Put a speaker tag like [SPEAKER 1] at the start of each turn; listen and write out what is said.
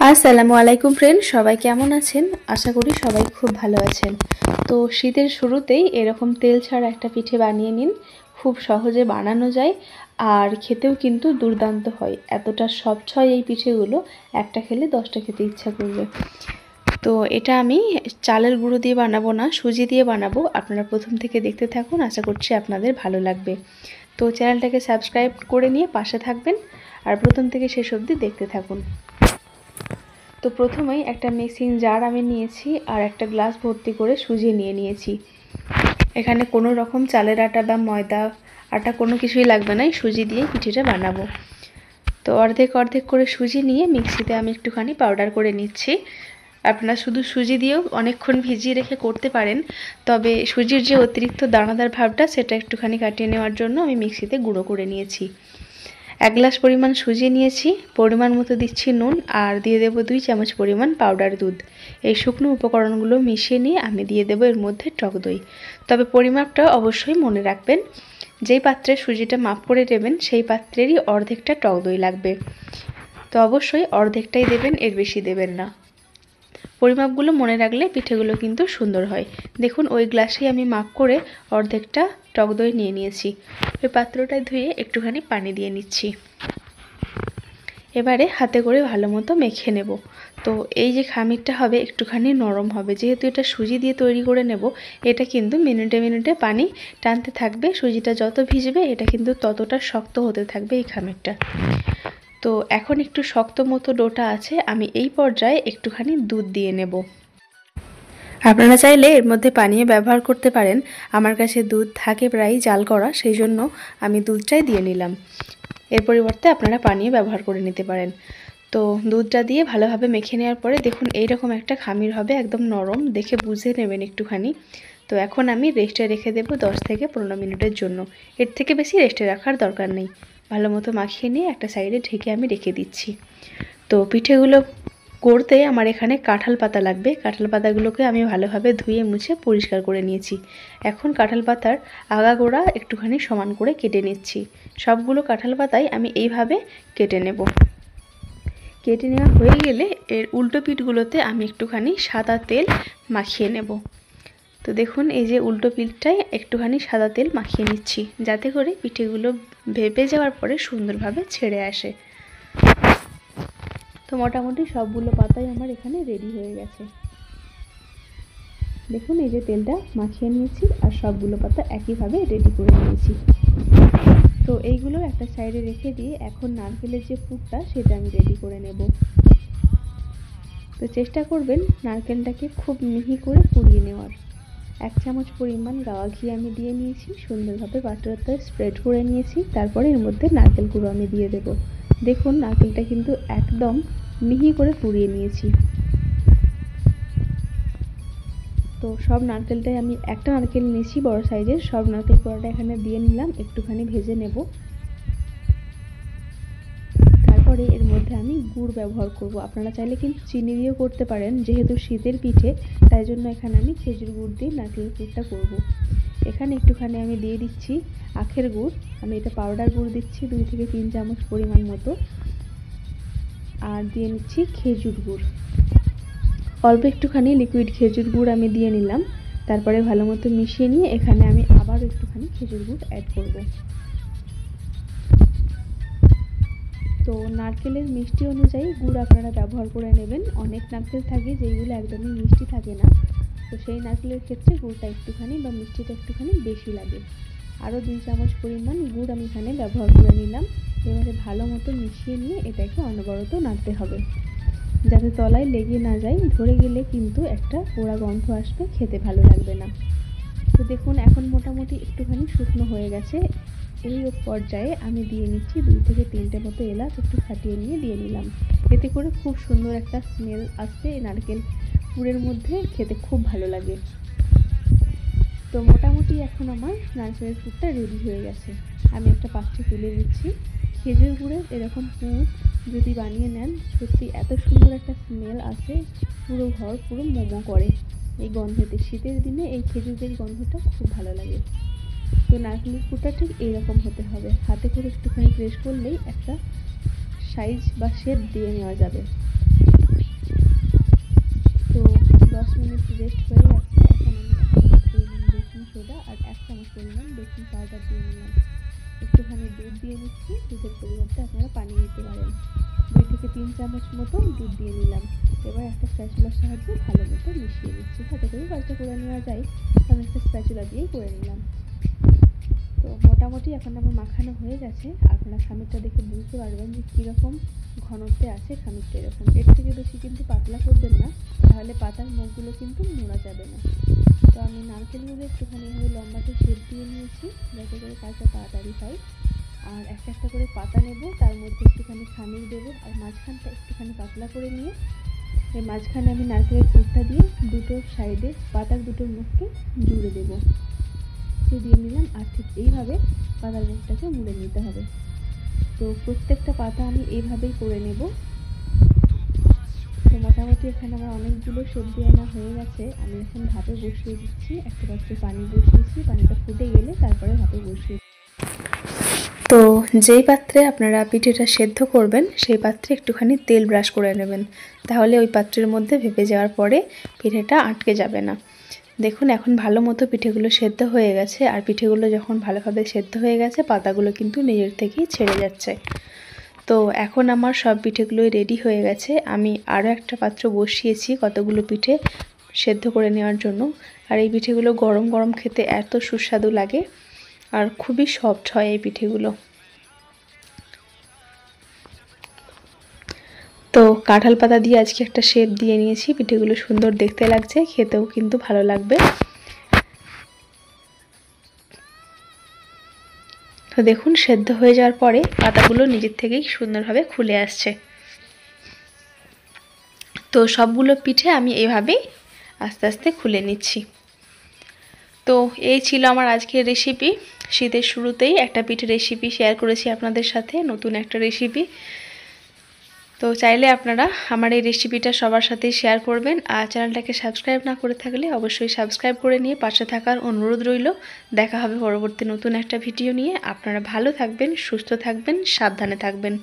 [SPEAKER 1] আসসালামু আলাইকুম ফ্রেন্ড, সবাই কেমন আছেন? আশা করি সবাই খুব ভালো আছেন। তো শীতের শুরুতেই এরকম তেল ছাড়া একটা পিঠে বানিয়ে নিন। খুব সহজে বানানো যায় আর খেতেও কিন্তু দুর্দান্ত হয়। এতটা সফট হয় এই পিঠেগুলো, একটা খেলে 10টা খেতে ইচ্ছা করবে। তো এটা আমি চালের গুঁড়ো দিয়ে বানাবো না, সুজি দিয়ে বানাবো। আপনারা প্রথম থেকে দেখতে থাকুন, আশা করছি আপনাদের ভালো লাগবে। তো চ্যানেলটাকে সাবস্ক্রাইব করে নিয়ে পাশে থাকবেন আর প্রথম থেকে শেষ অবধি দেখতে থাকুন। তো প্রথমেই একটা মিক্সিং জার আমি নিয়েছি আর একটা গ্লাস ভর্তি করে সুজি নিয়ে নিয়েছি। এখানে কোনো রকম চালের আটা বা ময়দা আটা কোনো কিছুই লাগবে না, সুজি দিয়ে পিঠেটা বানাবো। তো অর্ধেক অর্ধেক করে সুজি নিয়ে মিক্সিতে আমি একটুখানি পাউডার করে নিচ্ছি। আপনারা শুধু সুজি দিয়েও অনেকক্ষণ ভিজিয়ে রেখে করতে পারেন, তবে সুজির যে অতিরিক্ত দানাদার ভাবটা সেটা একটুখানি কাটিয়ে নেওয়ার জন্য আমি মিক্সিতে গুঁড়ো করে নিয়েছি। 1 গ্লাস পরিমাণ সুজি নিয়েছি, পরিমাণ মতো দিচ্ছি নুন আর দিয়ে দেবো 2 চামচ পরিমাণ পাউডার দুধ। এই শুকনো উপকরণগুলো মিশিয়ে নিয়ে আমি দিয়ে দেবো এর মধ্যে টক দই। তবে পরিমাপটা অবশ্যই মনে রাখবেন, যেই পাত্রে সুজিটা মাপ করে দেবেন সেই পাত্রেরই অর্ধেকটা টক দই লাগবে। তো অবশ্যই অর্ধেকটাই দেবেন, এর বেশি দেবেন না। পরিমাপগুলো মনে রাখলে পিঠেগুলো কিন্তু সুন্দর হয়। দেখুন ওই গ্লাসেই আমি মাপ করে অর্ধেকটা টক দই নিয়ে নিয়েছি। ওই পাত্রটা ধুয়ে একটুখানি পানি দিয়ে নিচ্ছি। এবারে হাতে করে ভালো মতো মেখে নেব। তো এই যে খামিরটা হবে একটুখানি নরম হবে, যেহেতু এটা সুজি দিয়ে তৈরি করে নেব। এটা কিন্তু মিনিটে মিনিটে পানি টানতে থাকবে, সুজিটা যত ভিজবে এটা কিন্তু ততটা শক্ত হতে থাকবে এই খামিরটা। তো এখন একটু শক্ত মতো ডোটা আছে, আমি এই পর্যায়ে একটুখানি দুধ দিয়ে নেব। আপনারা চাইলে এর মধ্যে পানীয় ব্যবহার করতে পারেন। আমার কাছে দুধ থাকে প্রায় জাল করা, সেই জন্য আমি দুধটাই দিয়ে নিলাম। এর পরিবর্তে আপনারা পানীয় ব্যবহার করে নিতে পারেন। তো দুধটা দিয়ে ভালোভাবে মেখে নেওয়ার পরে দেখুন এইরকম একটা খামির হবে, একদম নরম, দেখে বুঝে নেবেন একটুখানি। তো এখন আমি রেস্টে রেখে দেবো 10 থেকে 15 মিনিটের জন্য। এর থেকে বেশি রেস্টে রাখার দরকার নেই। ভালো মতো মাখিয়ে নিয়ে একটা সাইডে ঢেকে আমি রেখে দিচ্ছি। তো পিঠেগুলো করতে আমার এখানে কাঁঠাল পাতা লাগবে। কাঁঠাল পাতাগুলোকে আমি ভালোভাবে ধুয়ে মুছে পরিষ্কার করে নিয়েছি। এখন কাঁঠাল পাতার আগাগোড়া একটুখানি সমান করে কেটে নিচ্ছি। সবগুলো কাঁঠাল পাতাই আমি এইভাবে কেটে নেব। কেটে নেওয়া হয়ে গেলে এর উল্টো পিঠগুলোতে আমি একটুখানি সাদা তেল মাখিয়ে নেব। তো দেখুন এই যে উল্টো পিঠটায় একটুখানি সাদা তেল মাখিয়ে নিচ্ছি, যাতে করে পিঠেগুলো ভেপে যাওয়ার পরে সুন্দরভাবে ছেড়ে আসে। তো মোটামুটি সবগুলো পাতাই আমার এখানে রেডি হয়ে গেছে। দেখুন এই যে তেলটা মাখিয়ে নিয়েছি আর সবগুলো পাতা একইভাবে রেডি করে নিয়েছি। তো এইগুলো একটা সাইডে রেখে দিয়ে এখন নারকেলের যে পুরটা সেটা আমি রেডি করে নেব। তো চেষ্টা করবেন নারকেলটাকে খুব মিহি করে পুড়িয়ে নেওয়ার। 1 চামচ পরিমাণ গাওয়া ঘি আমি দিয়ে নিয়েছি, সুন্দরভাবে পাত্রতে স্প্রেড করে নিয়েছি। তারপরে এর মধ্যে নারকেল গুঁড়ো আমি দিয়ে দেব। দেখুন নারকেলটা কিন্তু একদম মিহি করে পুড়িয়ে নিয়েছি। তো সব নারকেলটাই আমি একটা নারকেল নিয়েছি বড় সাইজের, সব নারকেল কোড়াটা এখানে দিয়ে নিলাম, একটুখানি ভেজে নেব। তারপরে এর মধ্যে আমি গুড় ব্যবহার করব। আপনারা চাইলে কিন্তু চিনি দিয়েও করতে পারেন, যেহেতু শীতের পিঠে তাই জন্য এখানে আমি খেজুর গুড় দিয়ে নারকেল পুরটা করব। এখানে একটুখানি আমি দিয়ে দিচ্ছি আখের গুড়, আমি এটা পাউডার গুড় দিচ্ছি 2 থেকে 3 চামচ পরিমাণ মতো। আর দিয়ে নিচ্ছি খেজুর গুড়, অল্প একটুখানি লিকুইড খেজুর গুড় আমি দিয়ে নিলাম। তারপরে ভালো মতো মিশিয়ে নিয়ে এখানে আমি আবার একটুখানি খেজুর গুড় অ্যাড করব। তো নারকেলের মিষ্টি অনুযায়ী গুড় আপনারা ব্যবহার করে নেবেন। অনেক নারকেল থাকে যেগুলো একদমই মিষ্টি থাকে না, তো সেই নারকেলের ক্ষেত্রে গুড়টা একটুখানি বা মিষ্টিটা একটুখানি বেশি লাগে। আরও 2 চামচ পরিমাণ গুড় আমি এখানে ব্যবহার করে নিলাম। এবারে ভালো মতো মিশিয়ে নিয়ে এটাকে অনবরত নাড়তে হবে, যাতে তলায় লেগে না যায়। ধরে গেলে কিন্তু একটা পোড়া গন্ধ আসবে, খেতে ভালো লাগবে না। তো দেখুন এখন মোটামুটি একটুখানি শুকনো হয়ে গেছে। এই পর্যায়ে আমি দিয়ে নিচ্ছি 2 থেকে 3টে মতো এলাচ একটু ফাটিয়ে নিয়ে দিয়ে নিলাম। এতে করে খুব সুন্দর একটা স্মেল আসবে এই নারকেল পুরের মধ্যে, খেতে খুব ভালো লাগে। তো মোটামুটি এখন আমার নারকেলের পুরটা রেডি হয়ে গেছে। আমি একটা পাত্রে তুলে দিচ্ছি। খেজুর গুড়ের এরকম পুর যদি বানিয়ে নেন, সত্যি এত সুন্দর একটা স্মেল আসে, পুরো ঘর পুরো মোমো করে এই গন্ধতে। শীতের দিনে এই খেজুরের গন্ধটা খুব ভালো লাগে। তো নারকেলের পুরটা ঠিক এইরকম হতে হবে, হাতে করে একটুখানি প্রেস করলেই একটা সাইজ বা শেপ দিয়ে নেওয়া যাবে। মিনিট রেস্ট হয়ে গেছে। এখন আমি 1 চামচ পরিমাণ বেকিং সোডা আর 1 চামচ পরিমাণ বেকিং পাউডার দিয়ে নিলাম। একটুখানি দুধ দিয়ে নিচ্ছি, দুধের পরিবর্তে আপনারা পানি দিতে পারেন। 2 থেকে 3 চামচ মতো দুধ দিয়ে নিলাম। এবার একটা স্প্যাচুলার সাহায্যে ভালো মতো মিশিয়ে নিচ্ছি। হাতে করে কাজটা করে নেওয়া যায়, আমি একটা স্প্যাচুলা দিয়েই করে নিলাম। তো মোটামুটি এখন আমার মাখানো হয়ে গেছে। আপনারা খামিরটা দেখে বুঝতে পারবেন যে কীরকম ঘনত্বে আছে খামিরটা। এরকম এর থেকে বেশি কিন্তু পাতলা করবেন না, তাহলে পাতার মুখগুলো কিন্তু মোড়া যাবে না। তো আমি নারকেলগুলো একটুখানি এভাবে লম্বাতে শেপ দিয়ে নিয়েছি, যাতে করে কাজটা তাড়াতাড়ি হয়। আর একটা একটা করে পাতা নেব, তার মধ্যে একটুখানি খামির দেবো, আর মাঝখানটা একটুখানি পাতলা করে নিয়ে এই মাঝখানে আমি নারকেলের পুরটা দিয়ে দুটো সাইডে পাতার দুটো মুখকে জুড়ে দেবো, দিয়ে নিলাম। আর ঠিক এইভাবে পাতার মুখটাকে মুড়ে নিতে হবে। তো প্রত্যেকটা পাতা আমি এইভাবেই করে নেব। তো মোটামুটি এখানে আমার অনেকগুলো সবজি আনা হয়ে গেছে। আমি এখন ভাপে বসিয়ে দিচ্ছি। একটা পাত্রে পানি বসিয়েছি, পানিটা ফুটে গেলে তারপরে ভাপে বসিয়ে। তো যেই পাত্রে আপনারা পিঠেটা সেদ্ধ করবেন সেই পাত্রে একটুখানি তেল ব্রাশ করে নেবেন, তাহলে ওই পাত্রের মধ্যে ভেপে যাওয়ার পরে পিঠেটা আটকে যাবে না। দেখুন এখন ভালো মতো পিঠেগুলো সেদ্ধ হয়ে গেছে। আর পিঠেগুলো যখন ভালোভাবে সেদ্ধ হয়ে গেছে, পাতাগুলো কিন্তু নিজের থেকেই ছেড়ে যাচ্ছে। তো এখন আমার সব পিঠেগুলোই রেডি হয়ে গেছে। আমি আরও একটা পাত্র বসিয়েছি কতগুলো পিঠে সেদ্ধ করে নেওয়ার জন্য। আর এই পিঠেগুলো গরম গরম খেতে এত সুস্বাদু লাগে, আর খুবই সফট হয় এই পিঠেগুলো। তো কাঁঠাল পাতা দিয়ে আজকে একটা শেপ দিয়ে নিয়েছি। পিঠেগুলো সুন্দর দেখতে লাগছে, খেতেও কিন্তু ভালো লাগবে। তো দেখুন সেদ্ধ হয়ে যাওয়ার পরে পাতাগুলো নিজের থেকেই সুন্দরভাবে খুলে আসছে। তো সবগুলো পিঠে আমি এইভাবেই আস্তে আস্তে খুলে নিচ্ছি। তো এই ছিল আমার আজকের রেসিপি। শীতের শুরুতেই একটা পিঠে রেসিপি শেয়ার করেছি আপনাদের সাথে, নতুন একটা রেসিপি। তো চাইলে আপনারা আমার এই রেসিপিটা সবার সাথেই শেয়ার করবেন। আর চ্যানেলটাকে সাবস্ক্রাইব না করে থাকলে অবশ্যই সাবস্ক্রাইব করে নিয়ে পাশে থাকার অনুরোধ রইল। দেখা হবে পরবর্তী নতুন একটা ভিডিও নিয়ে। আপনারা ভালো থাকবেন, সুস্থ থাকবেন, সাবধানে থাকবেন।